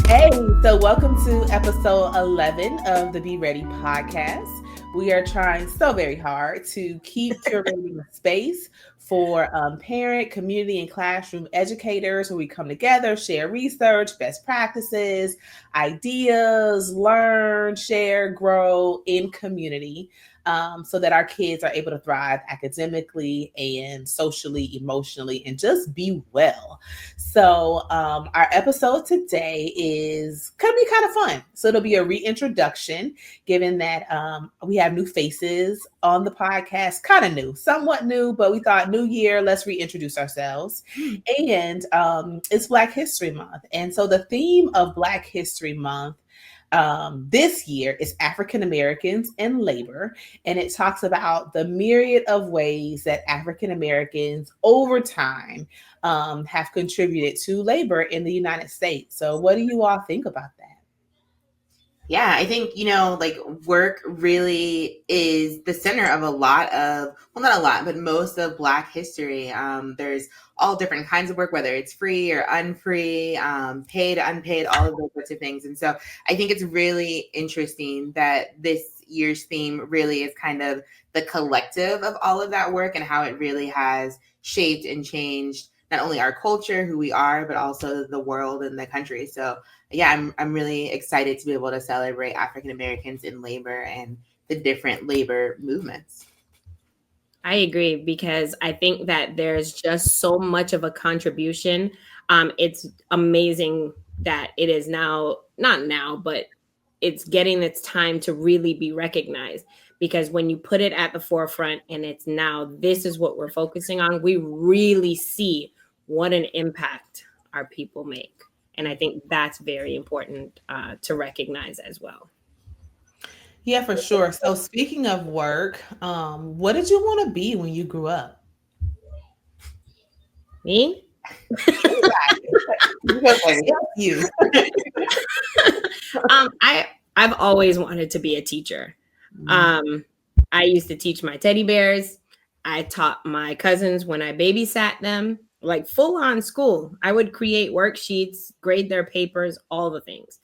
Hey, so welcome to episode 11 of the Be Ready podcast. We are trying so very hard to keep curating a space for parent, community, and classroom educators where we come together, share research, best practices, ideas, learn, share, grow in community. So that our kids are able to thrive academically and socially, emotionally, and just be well. So, our episode today is going to be kind of fun. So, it'll be a reintroduction, given that we have new faces on the podcast, kind of new, somewhat new, but we thought new year, let's reintroduce ourselves. And it's Black History Month. And so, the theme of Black History Month this year is African Americans and labor, and it talks about the myriad of ways that African Americans over time have contributed to labor in the United States. So, what do you all think about that? Yeah, I think, like work really is the center of a lot of, well, not a lot, but most of Black history. There's all different kinds of work, whether it's free or unfree, paid, unpaid, all of those sorts of things. And so I think it's really interesting that this year's theme really is kind of the collective of all of that work and how it really has shaped and changed not only our culture, who we are, but also the world and the country. So yeah, I'm really excited to be able to celebrate African Americans in labor and the different labor movements. I agree because I think that there's just so much of a contribution. It's amazing that it is now, not now, but it's getting its time to really be recognized, because when you put it at the forefront and it's now, this is what we're focusing on, we really see what an impact our people make. And I think that's very important to recognize as well. Yeah, for sure. So, speaking of work, what did you want to be when you grew up? Me? You. I've always wanted to be a teacher. I used to teach my teddy bears. I taught my cousins when I babysat them, like full on school. I would create worksheets, grade their papers, all the things.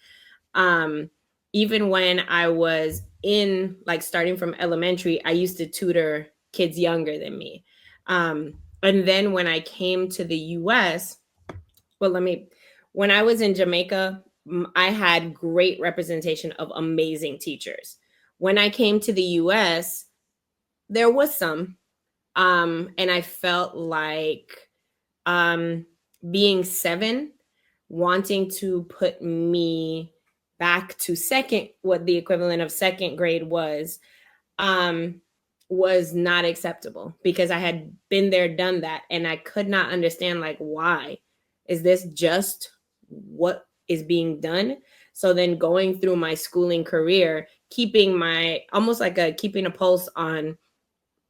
Even when I was in, like, starting from elementary, I used to tutor kids younger than me. And then when I came to the US, when I was in Jamaica, I had great representation of amazing teachers. When I came to the US, there was some, and I felt like being 7, wanting to put me back to second, what the equivalent of second grade was not acceptable, because I had been there, done that, and I could not understand, like, why is this just what is being done? So then going through my schooling career, keeping keeping a pulse on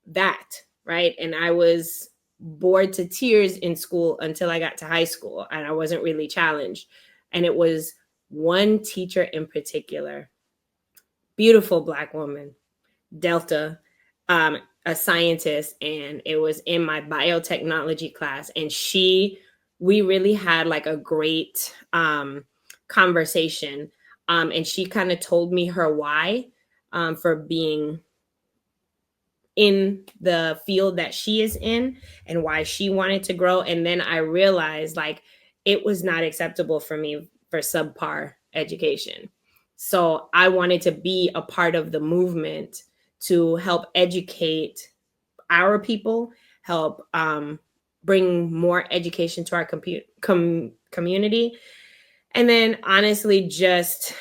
that, right? And I was bored to tears in school until I got to high school, and I wasn't really challenged. And it was one teacher in particular, beautiful Black woman, Delta, a scientist, and it was in my biotechnology class. And we really had like a great conversation. And she kind of told me her why for being in the field that she is in and why she wanted to grow. And then I realized, like, it was not acceptable for me for subpar education. So I wanted to be a part of the movement to help educate our people, help bring more education to our community, and then honestly just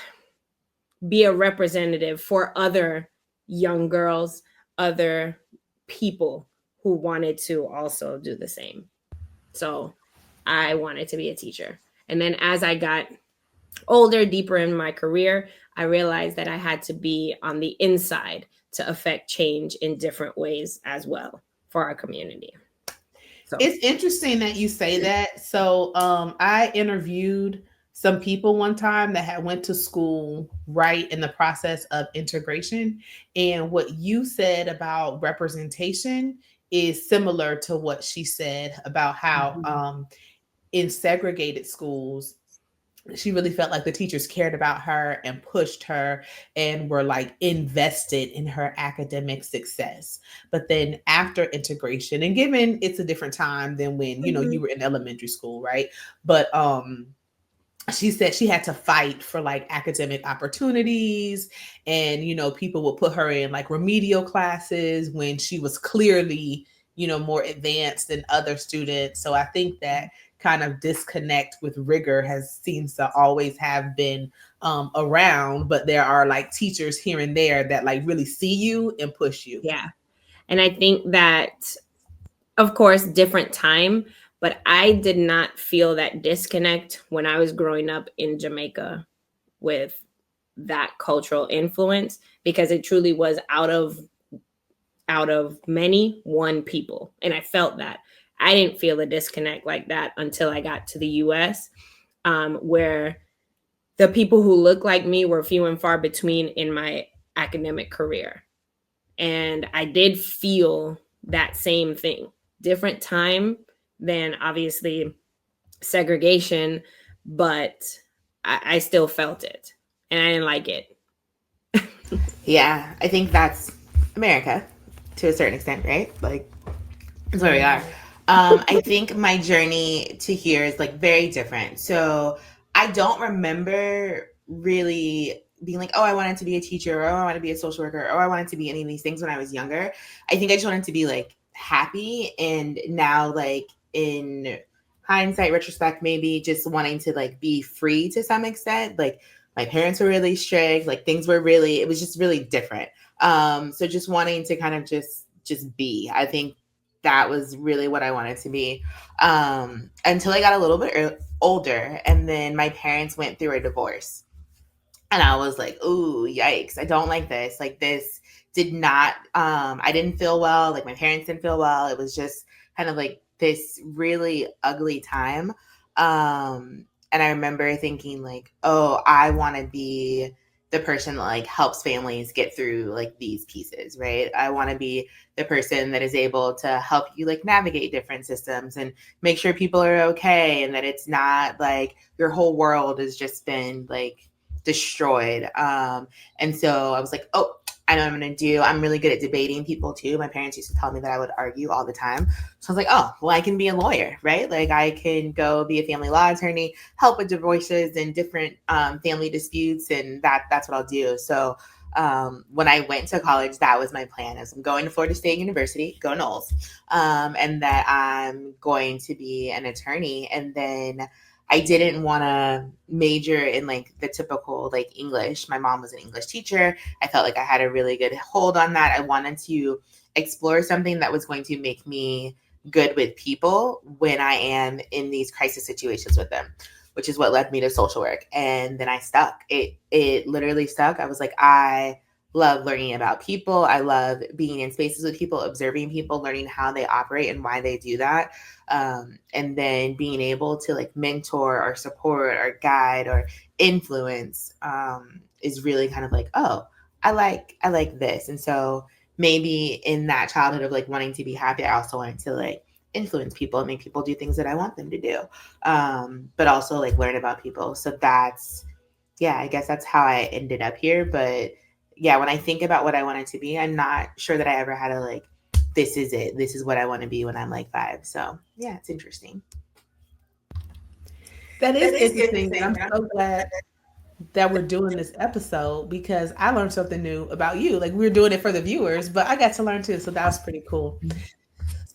be a representative for other young girls, other people who wanted to also do the same. So I wanted to be a teacher. And then as I got older, deeper in my career, I realized that I had to be on the inside to affect change in different ways as well for our community. So it's interesting that you say that. So I interviewed some people one time that had went to school right in the process of integration, and what you said about representation is similar to what she said about how in segregated schools She really felt like the teachers cared about her and pushed her and were like invested in her academic success. But then after integration, and given it's a different time than when, you know, Mhm. you were in elementary school, right? But she said she had to fight for like academic opportunities, and you know people would put her in like remedial classes when she was clearly, you know, more advanced than other students. So I think that kind of disconnect with rigor has seems to always have been around, but there are like teachers here and there that like really see you and push you. Yeah. And I think that, of course, different time, but I did not feel that disconnect when I was growing up in Jamaica with that cultural influence, because it truly was out of many, one people. And I felt that. I didn't feel a disconnect like that until I got to the US, where the people who look like me were few and far between in my academic career. And I did feel that same thing. Different time than obviously segregation, but I still felt it and I didn't like it. Yeah, I think that's America to a certain extent, right? Like, that's where we are. I think my journey to here is like very different. So I don't remember really being like, oh, I wanted to be a teacher, or oh, I want to be a social worker, or I wanted to be any of these things when I was younger. I think I just wanted to be like happy. And now, like, in hindsight, retrospect, maybe just wanting to like be free to some extent. Like, my parents were really strict, like things were really, it was just really different. So just wanting to kind of just be. I think that was really what I wanted to be, until I got a little bit older. And then my parents went through a divorce. And I was like, ooh, yikes. I don't like this. Like, this did not, I didn't feel well. Like, my parents didn't feel well. It was just kind of like this really ugly time. And I remember thinking, like, oh, I want to be the person that like helps families get through like these pieces, right? I want to be the person that is able to help you like navigate different systems and make sure people are okay, and that it's not like your whole world has just been like destroyed. And so I was like, oh, I know what I'm going to do. I'm really good at debating people too. My parents used to tell me that I would argue all the time. So I was like, oh, well, I can be a lawyer, right? Like, I can go be a family law attorney, help with divorces and different family disputes, and that's what I'll do. So when I went to college, that was my plan. As I'm going to Florida State University, go Noles, and that I'm going to be an attorney. And then I didn't want to major in like the typical like English. My mom was an English teacher. I felt like I had a really good hold on that. I wanted to explore something that was going to make me good with people when I am in these crisis situations with them, which is what led me to social work. And then I stuck. It literally stuck. I was like, I love learning about people. I love being in spaces with people, observing people, learning how they operate and why they do that. And then being able to like mentor or support or guide or influence, is really kind of like, oh, I like this. And so maybe in that childhood of like wanting to be happy, I also wanted to like influence people and make people do things that I want them to do, but also like learn about people. So that's, yeah, I guess that's how I ended up here. But yeah, when I think about what I wanted to be, I'm not sure that I ever had a like, this is it. This is what I want to be when I'm like 5. So yeah, it's interesting. That is That is interesting, and interesting. I'm so glad that we're doing this episode because I learned something new about you. Like, we're doing it for the viewers, but I got to learn too, so that was pretty cool.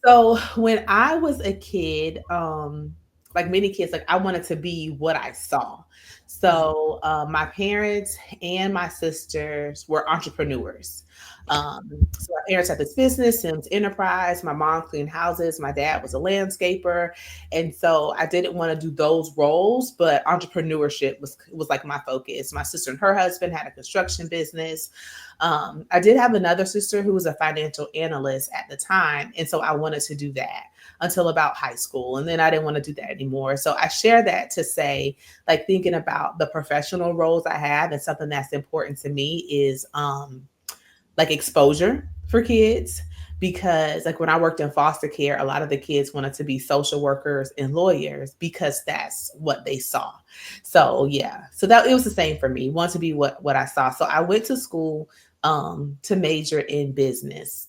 So when I was a kid, like many kids, like I wanted to be what I saw. So my parents and my sisters were entrepreneurs. So my parents had this business, Sims Enterprise. My mom cleaned houses. My dad was a landscaper, and so I didn't want to do those roles, but entrepreneurship was like my focus. My sister and her husband had a construction business. I did have another sister who was a financial analyst at the time. And so I wanted to do that until about high school. And then I didn't want to do that anymore. So I share that to say, like, thinking about the professional roles I have, and something that's important to me is like exposure for kids. because like when I worked in foster care, a lot of the kids wanted to be social workers and lawyers because that's what they saw. So yeah, so that it was the same for me. Want to be what I saw. So I went to school to major in business,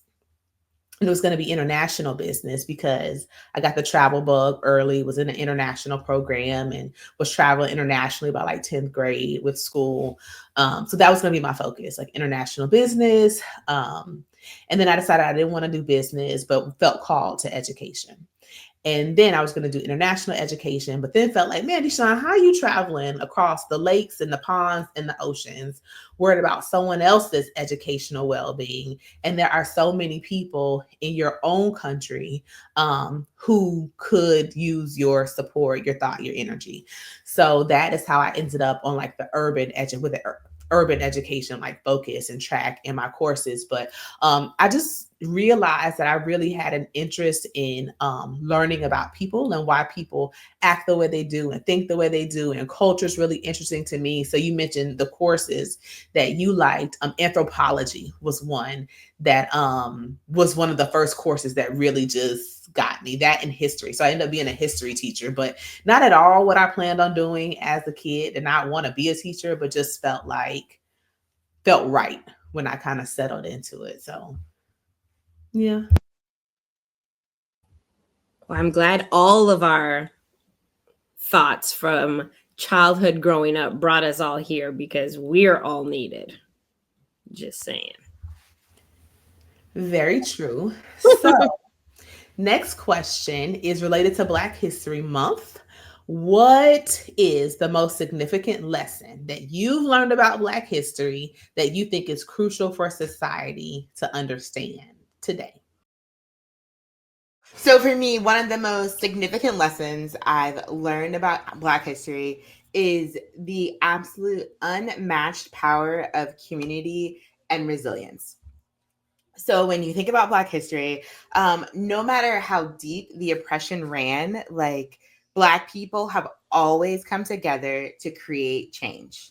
and it was going to be international business because I got the travel bug early, was in an international program, and was traveling internationally by like 10th grade with school. So that was going to be my focus, like international business. And then I decided I didn't want to do business, but felt called to education. And then I was going to do international education, but then felt like, man, Deshaun, how are you traveling across the lakes and the ponds and the oceans, worried about someone else's educational well-being? And there are so many people in your own country who could use your support, your thought, your energy. So that is how I ended up on like the urban education like focus and track in my courses. But I just realized that I really had an interest in learning about people and why people act the way they do and think the way they do. And culture is really interesting to me. So you mentioned the courses that you liked. Anthropology was one that was one of the first courses that really just got me, that in history. So I ended up being a history teacher, but not at all what I planned on doing as a kid. Did not want to be a teacher, but just felt right when I kind of settled into it. So yeah. Well, I'm glad all of our thoughts from childhood growing up brought us all here because we're all needed. Just saying. Very true. So, next question is related to Black History Month. What is the most significant lesson that you've learned about Black history that you think is crucial for society to understand today? So for me, one of the most significant lessons I've learned about Black history is the absolute unmatched power of community and resilience. So when you think about Black history, no matter how deep the oppression ran, like Black people have always come together to create change.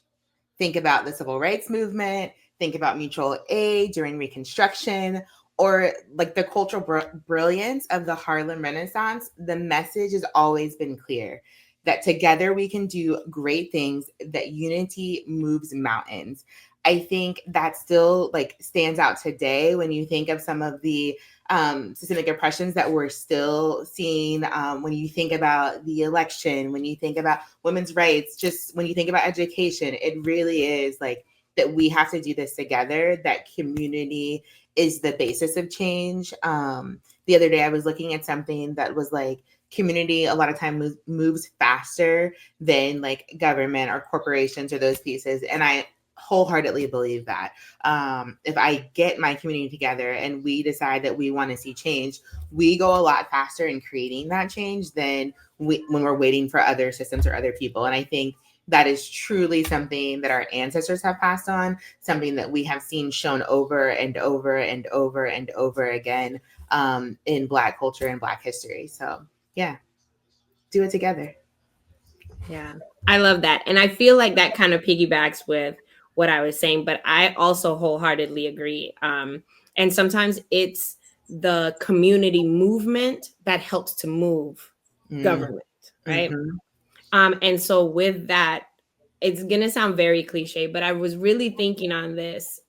Think about the civil rights movement, think about mutual aid during Reconstruction, or like the cultural brilliance of the Harlem Renaissance. The message has always been clear that together we can do great things, that unity moves mountains. I think that still like stands out today when you think of some of the systemic oppressions that we're still seeing. When you think about the election, when you think about women's rights, just when you think about education, it really is like that we have to do this together, that community is the basis of change. The other day I was looking at something that was like community a lot of time moves faster than like government or corporations or those pieces. And I wholeheartedly believe that if I get my community together and we decide that we want to see change, we go a lot faster in creating that change than when we're waiting for other systems or other people. And I think that is truly something that our ancestors have passed on, something that we have seen shown over and over and over and over again in Black culture and Black history. So yeah, do it together. Yeah, I love that. And I feel like that kind of piggybacks with what I was saying, but I also wholeheartedly agree. And sometimes it's the community movement that helps to move government, right? And so with that, it's going to sound very cliche, but I was really thinking on this.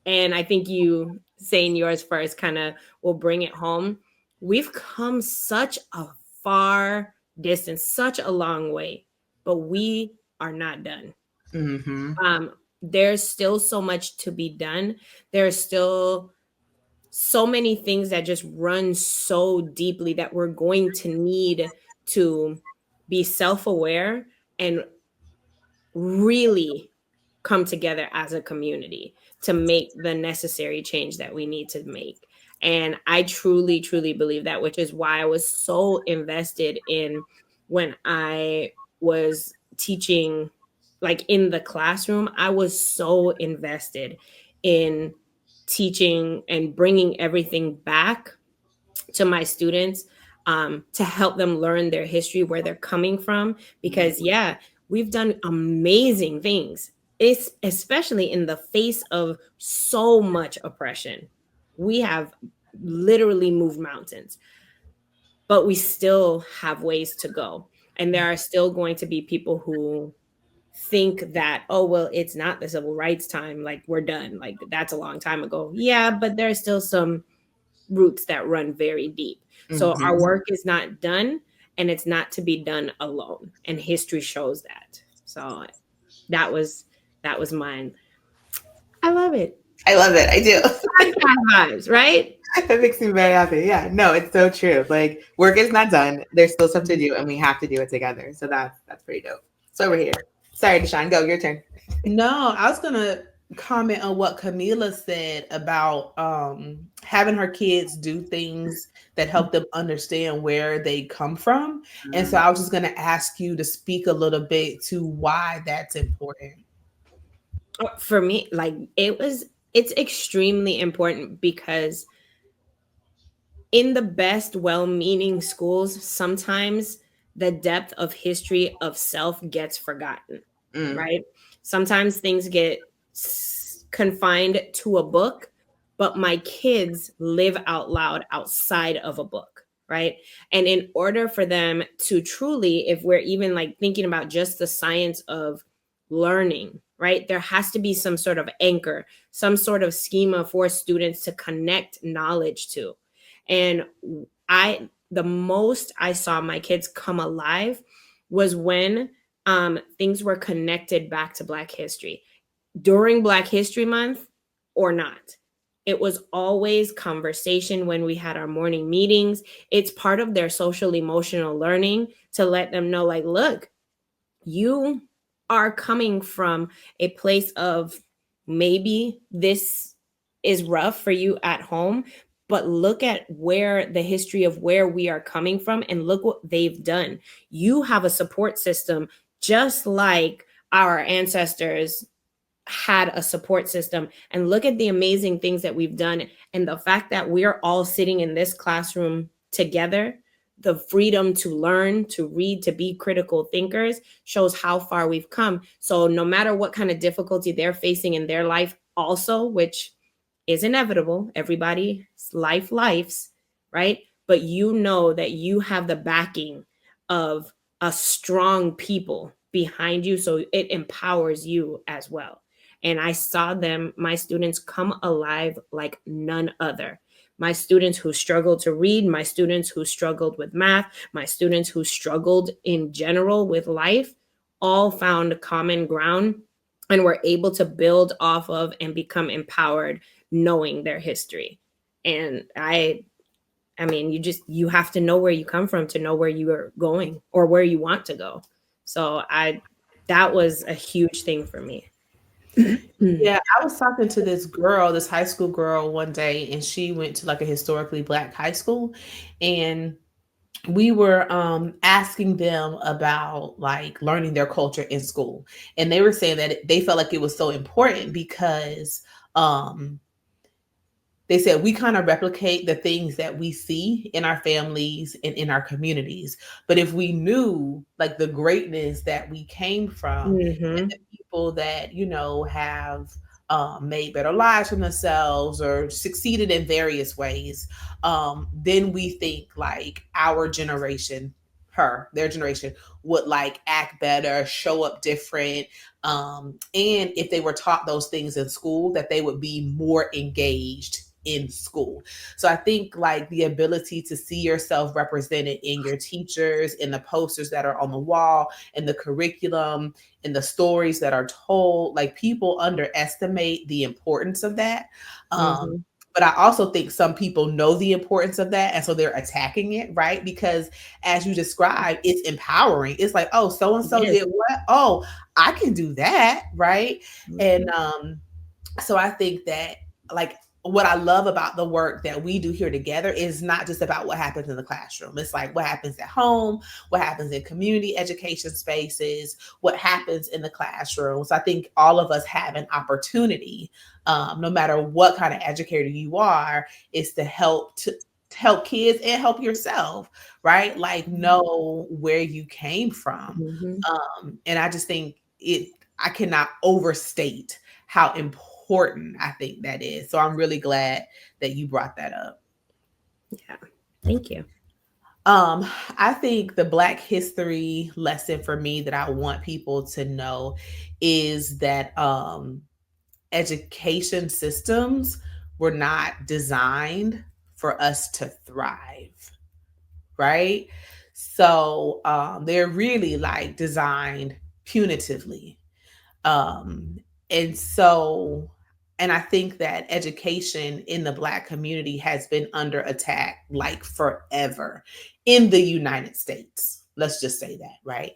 And I think you saying yours first kind of will bring it home. We've come such a far distance, such a long way, but we are not done. There's still so much to be done. There's still so many things that just run so deeply that we're going to need to be self-aware and really come together as a community to make the necessary change that we need to make. And I truly, truly believe that, which is why I was so invested in when I was teaching, like in the classroom, I was so invested in teaching and bringing everything back to my students to help them learn their history, where they're coming from. Because, yeah, we've done amazing things, especially in the face of so much oppression. We have literally moved mountains, but we still have ways to go. And there are still going to be people who think that, oh, well, it's not the civil rights time, like we're done, like that's a long time ago. Yeah, but there's still some roots that run very deep. So our Mhm. work is not done, and it's not to be done alone. And history shows that. So that was mine. I love it. I love it. I do. Podcast vibes, right? That makes me very happy. Yeah, no, it's so true. Like work is not done. There's still stuff to do, and we have to do it together. So that's pretty dope. So over here. Sorry, Deshaun, go. Your turn. No, I was gonna comment on what Kamilah said about having her kids do things that help them understand where they come from. And so Mm. I was just gonna ask you to speak a little bit to why that's important. For me, like it's extremely important because in the best well-meaning schools, sometimes the depth of history of self gets forgotten, Mm. right? Sometimes things get confined to a book, but my kids live out loud outside of a book, right? And in order for them to truly, if we're even like thinking about just the science of learning, right, there has to be some sort of anchor, some sort of schema for students to connect knowledge to. And the most I saw my kids come alive was when things were connected back to Black history during Black History Month or not. It was always conversation when we had our morning meetings. It's part of their social emotional learning to let them know, like, look, you are coming from a place of maybe this is rough for you at home, but look at where the history of where we are coming from and look what they've done. You have a support system just like our ancestors had a support system, and look at the amazing things that we've done. And the fact that we're all sitting in this classroom together, the freedom to learn, to read, to be critical thinkers shows how far we've come. So no matter what kind of difficulty they're facing in their life also, which is inevitable, everybody's lives, right? But you know that you have the backing of a strong people behind you, so it empowers you as well. And I saw them, my students, come alive like none other. My students who struggled to read, my students who struggled with math, my students who struggled in general with life, all found common ground and were able to build off of and become empowered knowing their history. And I mean, you have to know where you come from to know where you are going or where you want to go. So I that was a huge thing for me. Yeah, I was talking to this girl, this high school girl one day, and she went to like a historically Black high school. And we were asking them about like learning their culture in school. And they were saying that they felt like it was so important because um they said we kind of replicate the things that we see in our families and in our communities. But if we knew like the greatness that we came from and Mm-hmm. the people that, have made better lives for themselves or succeeded in various ways, then we think like our generation, their generation would like act better, show up different. And if they were taught those things in school, that they would be more engaged in school. So I think like the ability to see yourself represented in your teachers, in the posters that are on the wall, in the curriculum, in the stories that are told, like people underestimate the importance of that. Um, Mm-hmm. but I also think some people know the importance of that. And so they're attacking it, right? Because as you described, it's empowering. It's like, oh, so and so Yes. did what? Oh, I can do that, right? And Mm-hmm. so I think that like what I love about the work that we do here together is not just about what happens in the classroom. It's like what happens at home, what happens in community education spaces, what happens in the classroom. So I think all of us have an opportunity, no matter what kind of educator you are, is to help kids and help yourself, right? Like know where you came from. Mm-hmm. And I just think I cannot overstate how important I think that is. So I'm really glad that you brought that up. Yeah. Thank you. I think the Black history lesson for me that I want people to know is that education systems were not designed for us to thrive, right? So they're really like designed punitively. Um, and so, and I think that education in the Black community has been under attack like forever in the United States. Let's just say that, right?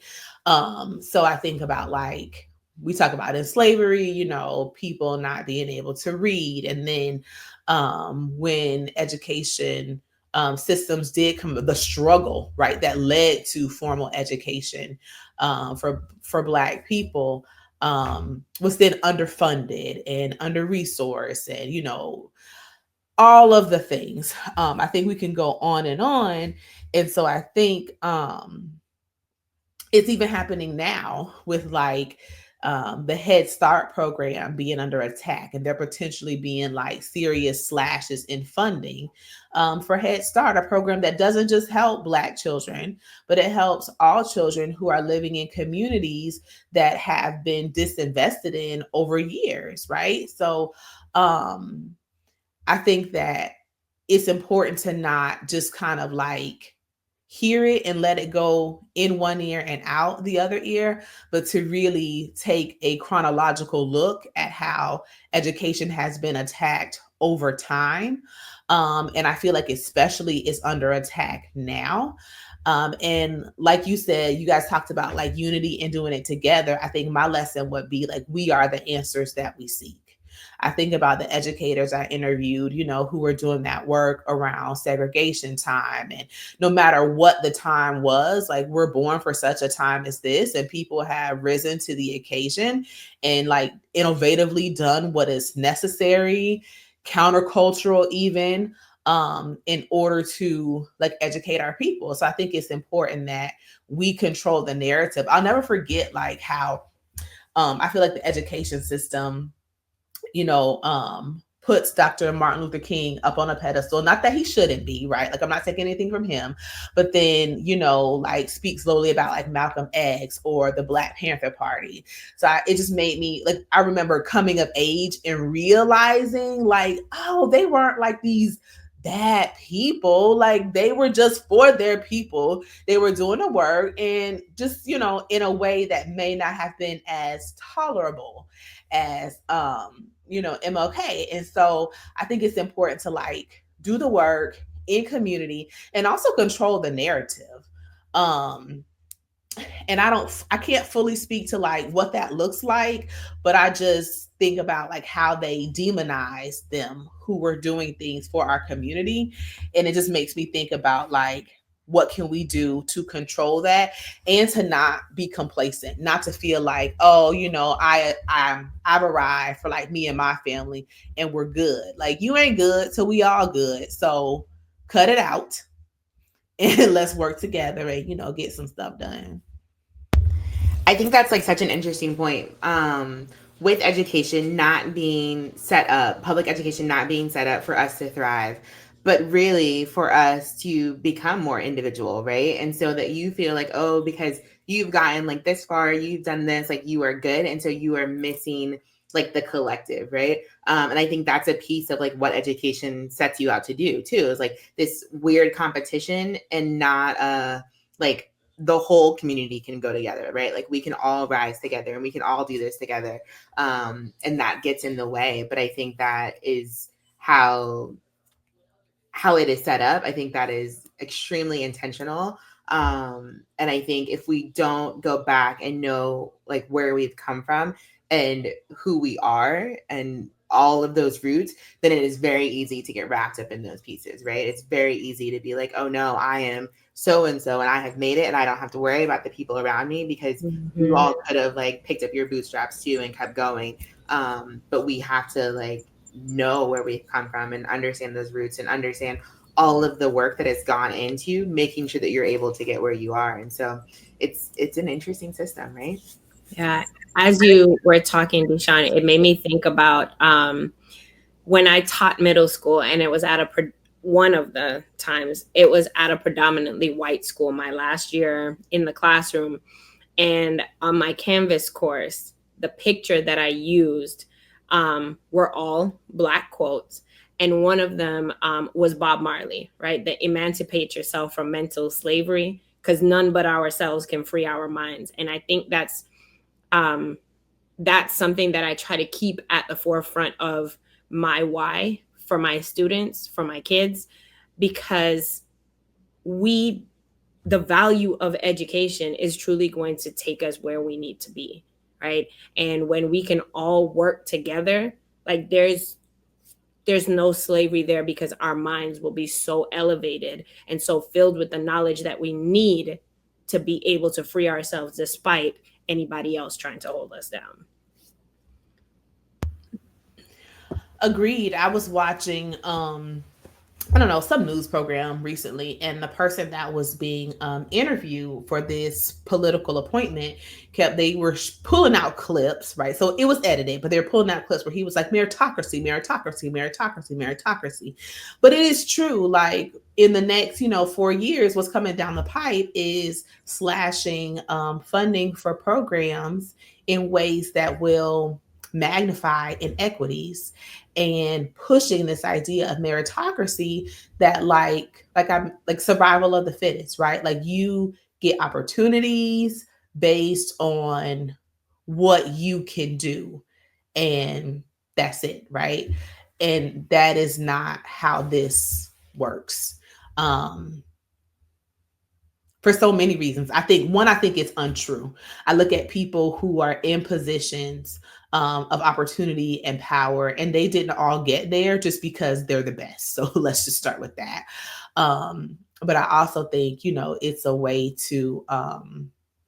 So I think about like, we talk about in slavery, you know, people not being able to read. And then when education systems did come, the struggle, right, that led to formal education for Black people was then underfunded and under resourced, and you know, all of the things. I think we can go on and on. And so I think it's even happening now with like the Head Start program being under attack, and there potentially being like serious slashes in funding for Head Start, a program that doesn't just help Black children, but it helps all children who are living in communities that have been disinvested in over years, right? So um, I think that it's important to not just kind of like hear it and let it go in one ear and out the other ear, but to really take a chronological look at how education has been attacked over time. And I feel like especially is under attack now. And like you said, you guys talked about like unity and doing it together. I think my lesson would be like, we are the answers that we seek. I think about the educators I interviewed, you know, who were doing that work around segregation time. And no matter what the time was, like we're born for such a time as this, and people have risen to the occasion and like innovatively done what is necessary, countercultural even, in order to like educate our people. So I think it's important that we control the narrative. I'll never forget like how I feel like the education system, you know, puts Dr. Martin Luther King up on a pedestal. Not that he shouldn't be, right? Like I'm not taking anything from him, but then, you know, like speak slowly about like Malcolm X or the Black Panther Party. So it just made me like, I remember coming of age and realizing like, oh, they weren't like these bad people. Like they were just for their people. They were doing the work and just, you know, in a way that may not have been as tolerable as you know, MLK. And so I think it's important to like do the work in community and also control the narrative. Um and I can't fully speak to like what that looks like, but I just think about like how they demonize them who were doing things for our community, and it just makes me think about like what can we do to control that and to not be complacent, not to feel like, oh, you know, I've arrived for like me and my family and we're good. Like you ain't good, so we all good. So cut it out and let's work together and, you know, get some stuff done. I think that's like such an interesting point. With education not being set up, public education not being set up for us to thrive, but really for us to become more individual, right? And so that you feel like, oh, because you've gotten like this far, you've done this, like you are good. And so you are missing like the collective, right? And I think that's a piece of like what education sets you out to do too, is like this weird competition and not like the whole community can go together, right? Like we can all rise together and we can all do this together. And that gets in the way. But I think that is how it is set up. I think that is extremely intentional. And I think if we don't go back and know like where we've come from and who we are and all of those roots, then it is very easy to get wrapped up in those pieces, right? It's very easy to be like, oh no, I am so and so and I have made it and I don't have to worry about the people around me because you all could have like picked up your bootstraps too and kept going. But we have to like know where we've come from and understand those roots and understand all of the work that has gone into making sure that you're able to get where you are. And so it's an interesting system, right? Yeah. As you were talking, Deshawn, it made me think about when I taught middle school, and it was at one of the times it was at a predominantly white school, my last year in the classroom. And on my Canvas course, the picture that I used were all Black quotes. And one of them was Bob Marley, right? The emancipate yourself from mental slavery, because none but ourselves can free our minds. And I think um, that's something that I try to keep at the forefront of my why for my students, for my kids, because we the value of education is truly going to take us where we need to be, right? And when we can all work together, like there's no slavery there, because our minds will be so elevated and so filled with the knowledge that we need to be able to free ourselves despite anybody else trying to hold us down. Agreed. I was watching I don't know, some news program recently, and the person that was being interviewed for this political appointment they were pulling out clips, right? So it was edited, but they were pulling out clips where he was like, meritocracy, meritocracy, meritocracy, meritocracy. But it is true, like in the next, 4 years, what's coming down the pipe is slashing funding for programs in ways that will magnify inequities and pushing this idea of meritocracy that I'm like survival of the fittest, right? Like you get opportunities based on what you can do, and that's it, right? And that is not how this works. Um for so many reasons. I think it's untrue. I look at people who are in positions of opportunity and power, and they didn't all get there just because they're the best. So let's just start with that. But I also think, it's a way to,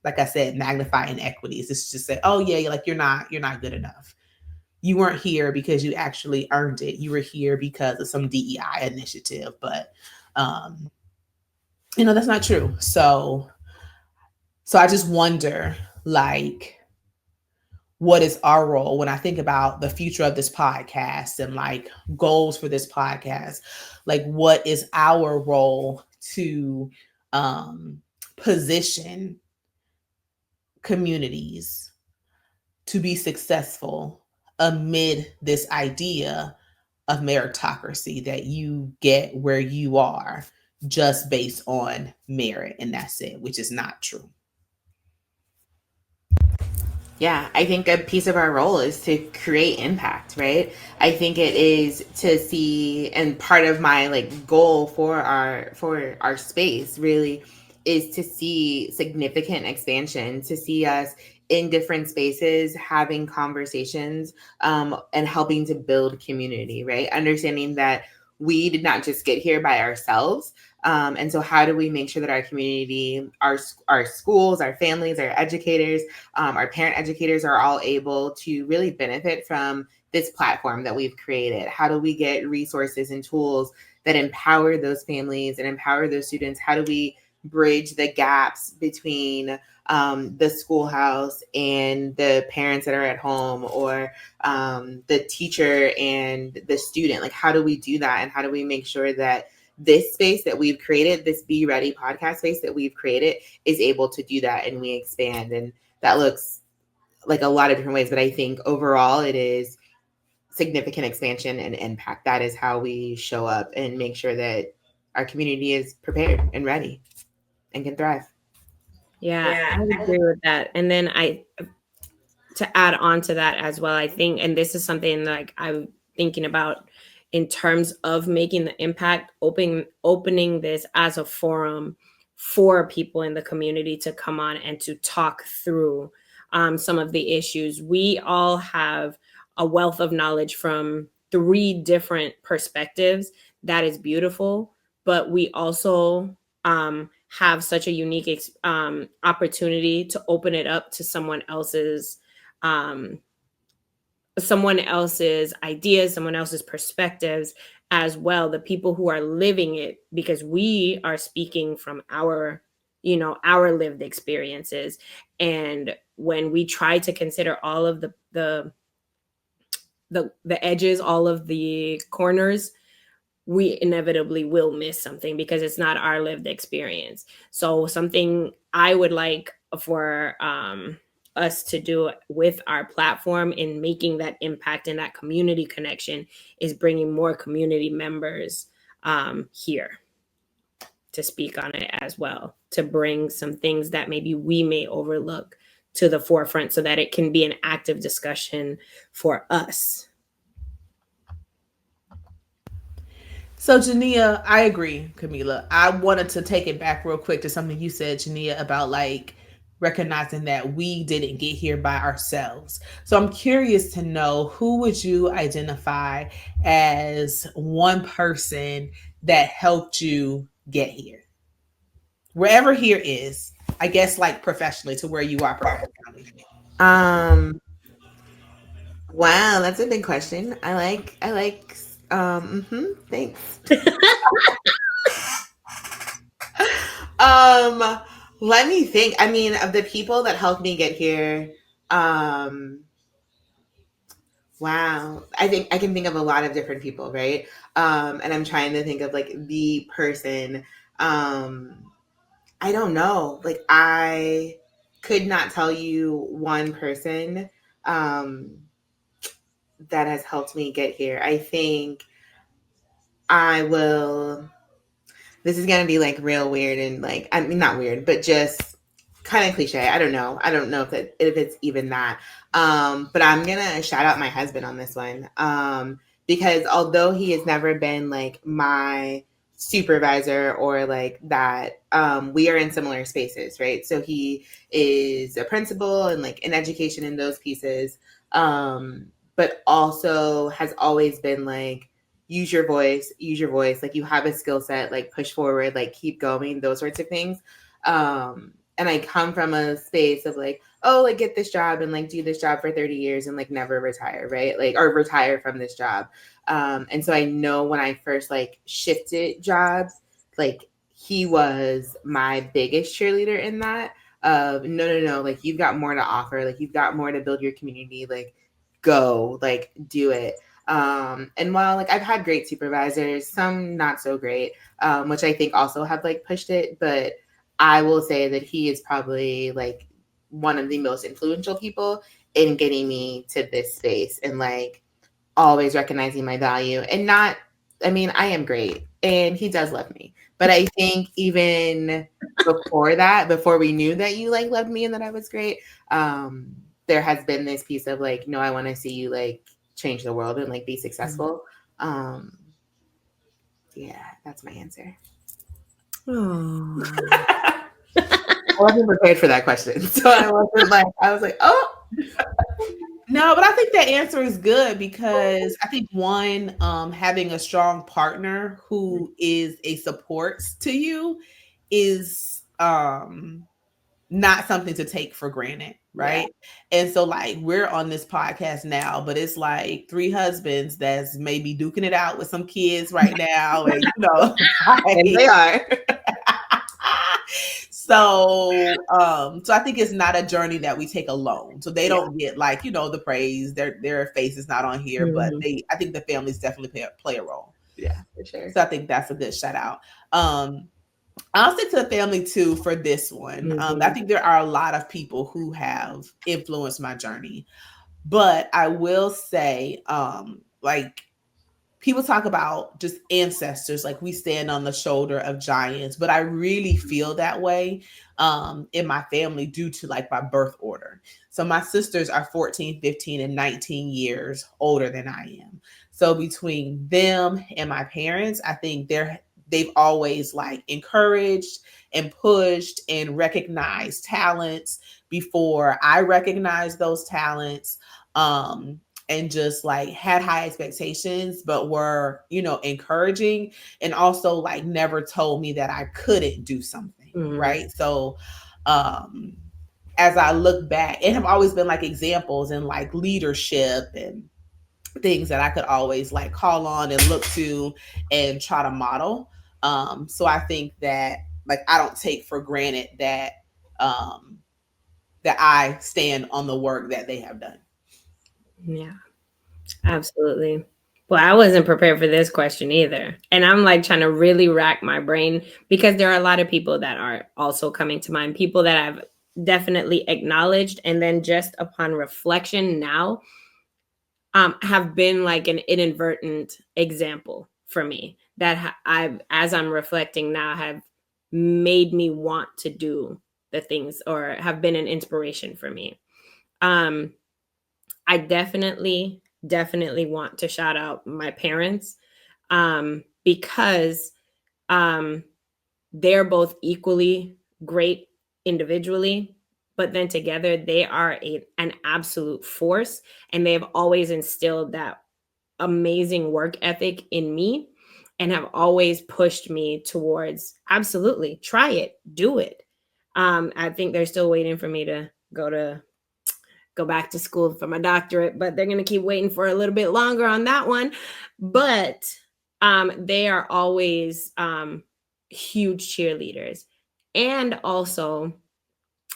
like I said, magnify inequities. It's just say, oh yeah, like you're not good enough. You weren't here because you actually earned it. You were here because of some DEI initiative, but um, that's not true. So I just wonder, like, what is our role when I think about the future of this podcast and like goals for this podcast? Like, what is our role to um, position communities to be successful amid this idea of meritocracy, that you get where you are just based on merit and that's it, which is not true. Yeah, I think a piece of our role is to create impact, right? I think it is to see, and part of my like goal for our space really is to see significant expansion, to see us in different spaces having conversations, and helping to build community, right? Understanding that we did not just get here by ourselves. And so how do we make sure that our community, our schools, our families, our educators, our parent educators are all able to really benefit from this platform that we've created? How do we get resources and tools that empower those families and empower those students? How do we bridge the gaps between the schoolhouse and the parents that are at home, or the teacher and the student? Like, how do we do that? And how do we make sure that this space that we've created, this Be Ready podcast space that we've created, is able to do that and we expand? And that looks like a lot of different ways, but I think overall it is significant expansion and impact. That is how we show up and make sure that our community is prepared and ready and can thrive. Yeah, I would agree with that. And then to add on to that as well, I think, and this is something like I'm thinking about in terms of making the impact, opening this as a forum for people in the community to come on and to talk through some of the issues. We all have a wealth of knowledge from 3 different perspectives. That is beautiful, but we also have such a unique opportunity to open it up to um, someone else's ideas, someone else's perspectives as well, the people who are living it, because we are speaking from our lived experiences. And when we try to consider all of the edges, all of the corners, we inevitably will miss something because it's not our lived experience. So something I would like for us to do with our platform in making that impact and that community connection is bringing more community members here to speak on it as well, to bring some things that maybe we may overlook to the forefront so that it can be an active discussion for us. So, Jania, I agree, Kamilah. I wanted to take it back real quick to something you said, Jania, about like recognizing that we didn't get here by ourselves. So, I'm curious to know, who would you identify as one person that helped you get here? Wherever here is, I guess, like professionally, to where you are professionally. Um, wow, that's a big question. Thanks. Um, Let me think. I mean, of the people that helped me get here, um, wow. I think I can think of a lot of different people, right? And I'm trying to think of like the person. Um, I don't know. Like I could not tell you one person that has helped me get here. I think I will, this is gonna be like real weird and like, I mean not weird, but just kind of cliche. I don't know. I don't know if it's even that. But I'm gonna shout out my husband on this one. Because although he has never been like my supervisor or like that, we are in similar spaces, right? So he is a principal and like in education in those pieces. But also has always been like, use your voice, like you have a skill set, like push forward, like keep going, those sorts of things. And I come from a space of like, oh, like get this job and like do this job for 30 years and like never retire, right? Like, or retire from this job. And so I know when I first like shifted jobs, like he was my biggest cheerleader in that, of no, like you've got more to offer, like you've got more to build your community, like go, like do it. And while like I've had great supervisors, some not so great, which I think also have like pushed it, but I will say that he is probably like one of the most influential people in getting me to this space and like always recognizing my value and not, I mean, I am great and he does love me. But I think even before that, before we knew that you like loved me and that I was great, there has been this piece of like, no, I want to see you like change the world and like be successful. Um, yeah, that's my answer. I wasn't prepared for that question. So I wasn't like, I was like, oh. No, but I think that answer is good because I think one, having a strong partner who is a support to you is not something to take for granted, Yeah. right? And so like we're on this podcast now, but it's like three husbands that's maybe duking it out with some kids right now, and And like, they are. so I think it's not a journey that we take alone. So they Yeah. don't get like, the praise. Their face is not on here, but Mhm. I think the families definitely play a role. Yeah, for sure. So I think that's a good shout out. I'll stick to the family too for this one. I think there are a lot of people who have influenced my journey, but I will say, like people talk about just ancestors, like we stand on the shoulder of giants, but I really feel that way in my family due to like my birth order. So my sisters are 14, 15, and 19 years older than I am. So between them and my parents, I think they've always like encouraged and pushed and recognized talents before I recognized those talents. And just like had high expectations, but were, encouraging, and also like never told me that I couldn't do something. Mhm. Right. So, as I look back, and have always been like examples and like leadership and things that I could always like call on and look to and try to model. So I think that like I don't take for granted um, that I stand on the work that they have done. Yeah, absolutely. Well, I wasn't prepared for this question either. And I'm like trying to really rack my brain because there are a lot of people that are also coming to mind, people that I've definitely acknowledged. And then just upon reflection now, have been like an inadvertent example for me that I've, as I'm reflecting now, have made me want to do the things or have been an inspiration for me. Um, I definitely want to shout out my parents, because um, they're both equally great individually, but then together they are an absolute force, and they have always instilled that amazing work ethic in me and have always pushed me towards absolutely try it, do it. I think they're still waiting for me to go back to school for my doctorate, but they're going to keep waiting for a little bit longer on that one. But they are always huge cheerleaders. And also,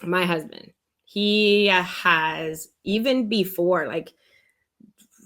my husband, he has, even before, like,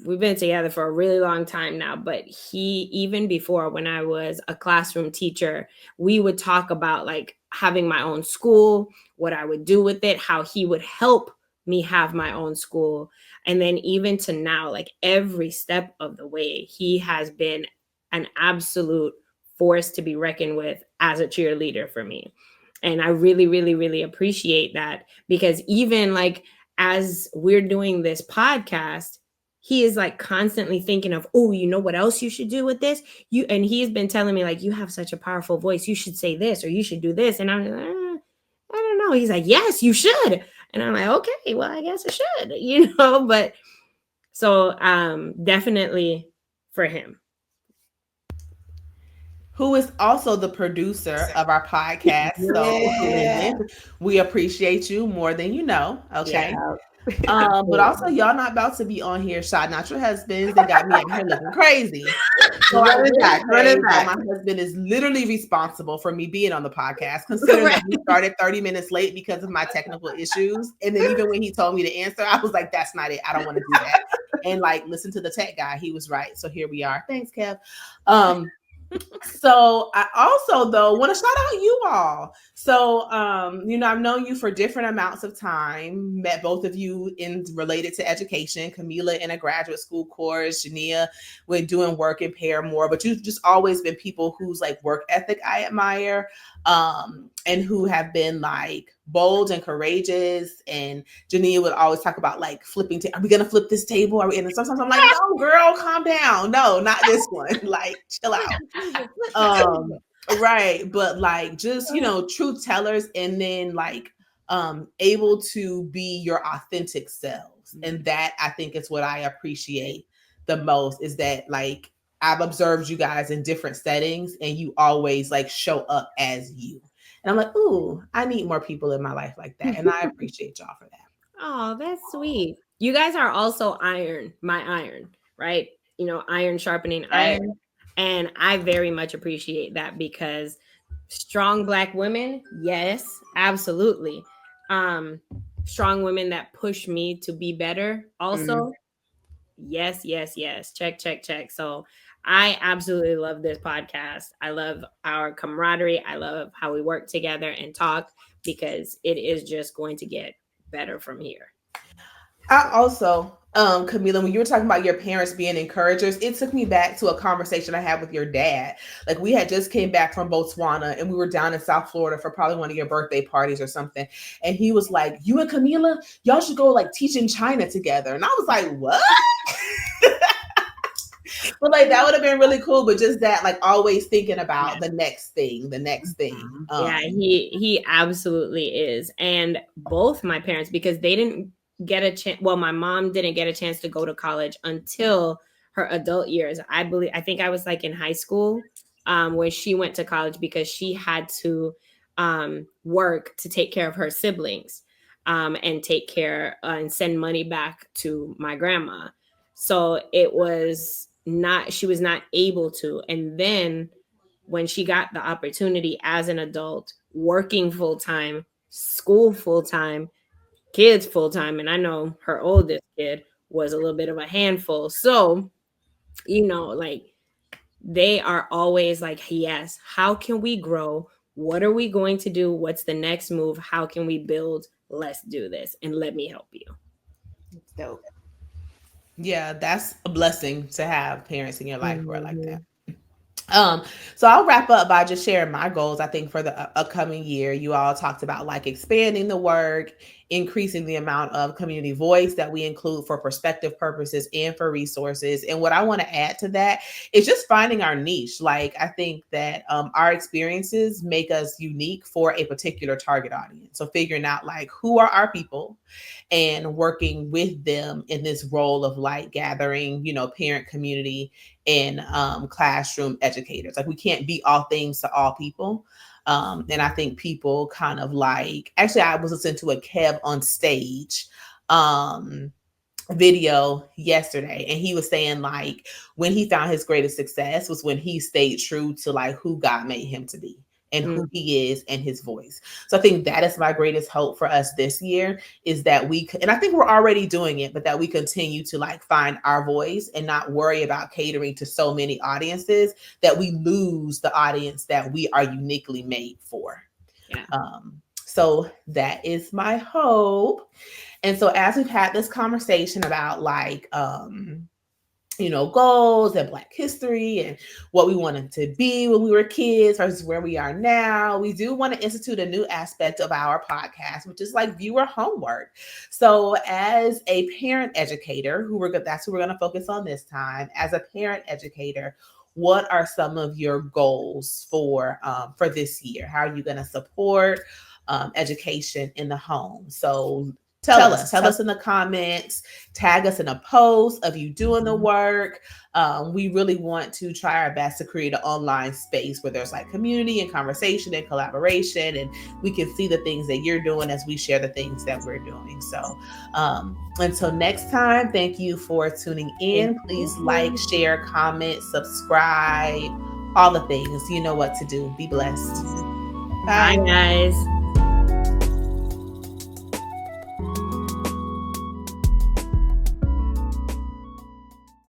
we've been together for a really long time now, but he, even before, when I was a classroom teacher, we would talk about like having my own school, what I would do with it, how he would help me have my own school. And then even to now, like every step of the way, he has been an absolute force to be reckoned with as a cheerleader for me. And I really appreciate that, because even like as we're doing this podcast, he is like constantly thinking of, oh, you know what else you should do with this? You, and he's been telling me like, you have such a powerful voice. You should say this or you should do this. And I'm like, I don't know. He's like, yes, you should. And I'm like, okay, well, I guess I should, but so definitely for him. Who is also the producer of our podcast. So, Yeah. we appreciate you more than you know. Okay. Yeah. But also, y'all not about to be on here shouting out your husbands and got me out here looking crazy. So I Run it will back, run say it that back. my husband is literally responsible for me being on the podcast, considering that we started 30 minutes late because of my technical issues. And then even when he told me to answer, I was like, that's not it. I don't want to do that. And like, listen to the tech guy. He was right. So here we are. Thanks, Kev. So I also though want to shout out you all. So I've known you for different amounts of time, met both of you in related to education, Kamilah in a graduate school course, Jania with doing work in Paramore, but you've just always been people whose like work ethic I admire, and who have been like bold and courageous. And Jania would always talk about like flipping. Are we gonna flip this table? Are we? And sometimes I'm like, no, girl, calm down. No, not this one. Like, chill out. Right. But like, just truth tellers, and then like, able to be your authentic selves, and that I think is what I appreciate the most. Is that like I've observed you guys in different settings, and you always like show up as you. And I'm like, ooh, I need more people in my life like that. And I appreciate y'all for that. Oh, that's sweet. You guys are also my iron, right? Iron sharpening Right. iron. And I very much appreciate that, because strong Black women, yes, absolutely. Strong women that push me to be better, also. Yes. Check. So I absolutely love this podcast. I love our camaraderie. I love how we work together and talk, because it is just going to get better from here. I also, Kamilah, when you were talking about your parents being encouragers, it took me back to a conversation I had with your dad. Like we had just came back from Botswana and we were down in South Florida for probably one of your birthday parties or something. And he was like, you and Kamilah, y'all should go like teach in China together. And I was like, what? But like that would have been really cool. But just that, like always thinking about the next thing. Yeah, he absolutely is. And both my parents, because they didn't get a chance. Well, my mom didn't get a chance to go to college until her adult years. I think I was like in high school when she went to college, because she had to work to take care of her siblings, and take care and send money back to my grandma. So she was not able to. And then when she got the opportunity as an adult, working full time, school full time, kids full time, and I know her oldest kid was a little bit of a handful. So you know, like they are always like, yes, how can we grow? What are we going to do? What's the next move? How can we build? Let's do this and let me help you. Dope. Yeah, that's a blessing to have parents in your life who are like that. Mm-hmm. Um, so I'll wrap up by just sharing my goals. I think for the upcoming year, you all talked about like expanding the work, increasing the amount of community voice that we include for perspective purposes and for resources. And what I want to add to that is just finding our niche. Like I think that our experiences make us unique for a particular target audience. So figuring out like who are our people and working with them in this role of like gathering, parent community and classroom educators. Like we can't be all things to all people. And I think people kind of like, actually, I was listening to a Kev on stage video yesterday, and he was saying like when he found his greatest success was when he stayed true to like who God made him to be and who he is and his voice. So I think that is my greatest hope for us this year is that and I think we're already doing it, but that we continue to like find our voice and not worry about catering to so many audiences that we lose the audience that we are uniquely made for. Yeah. So that is my hope. And so as we've had this conversation about like goals and Black history and what we wanted to be when we were kids versus where we are now, we do want to institute a new aspect of our podcast, which is like viewer homework. So as a parent educator, that's who we're going to focus on this time. As a parent educator, what are some of your goals for this year? How are you going to support education in the home? So tell us in the comments, tag us in a post of you doing the work. We really want to try our best to create an online space where there's like community and conversation and collaboration, and we can see the things that you're doing as we share the things that we're doing. So until next time, thank you for tuning in. Please like, share, comment, subscribe, all the things. You know what to do. Be blessed. Bye, guys.